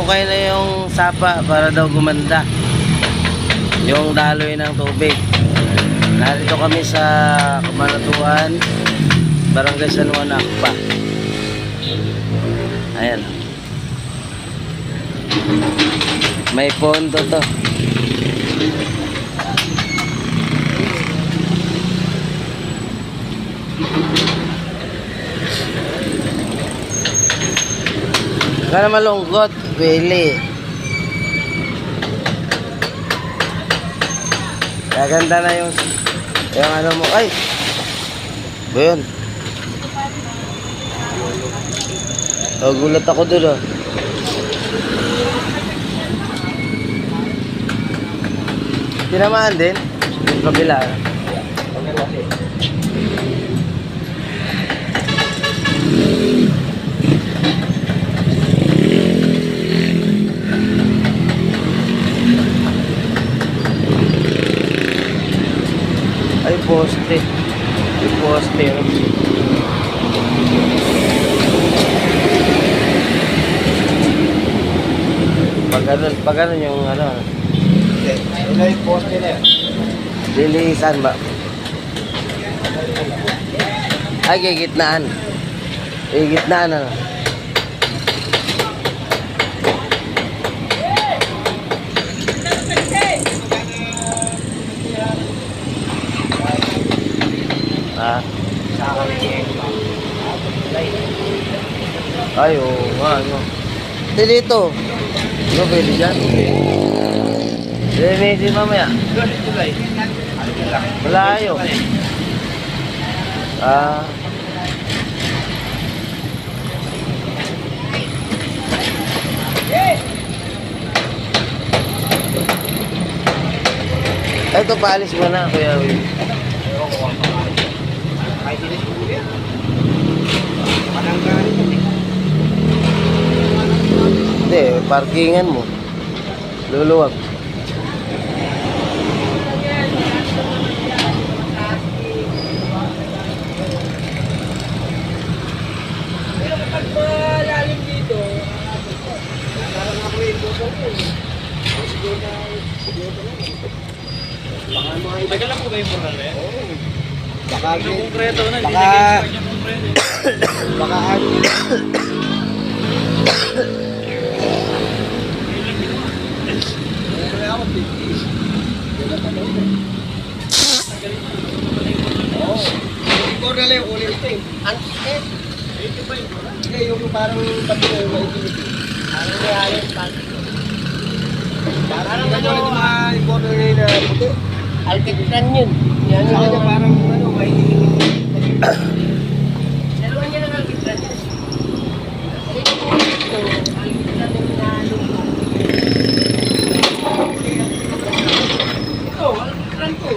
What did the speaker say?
hinukay na yung sapa para daw gumanda yung daloy ng tubig. Narito kami sa Kabanatuan, Barangay San Juan, Akpa. Ayan. May pondo to. Kaya malungkot, Willie. Gaganda na yung ano mo. Ay! Ba yun? Oh, gulat ako dun, oh. Tinamaan din? Yung kabila. Ay, poste. Ay, poste. Pag ganun yung ano. Ito yung poste na yun. Lilisan ba? Ay, gigitnaan. Gigitnaan ano. Ah. Ay, oo nga, ano. Hindi dito. Ano, pwede dyan? Hindi mamaya. Malayo. Ah. Ito, paalis mo na, Kuya Will. Hindi, parkingan mo. Luluwag. Pag malalim dito, parang ako yung bukal ko. Siguro na lang. Tagal lang po ba yung bukal eh? Oo. Baka yung konkreto na, hindi nag-expect yung konkreto. Baka ano. Oo. Siguro na lang yung ulit ito eh. Antes. Hindi, yung parang bato na yung maitinit. Parang may halos plastic. Parang ano yung mga importer ngayon na puti. Alkitran yun. Yan yung parang ano, maitinit. Dalawa niya ng alkitran yun. Ito, alkitran yung nalong ko. Ito, alkitran ko.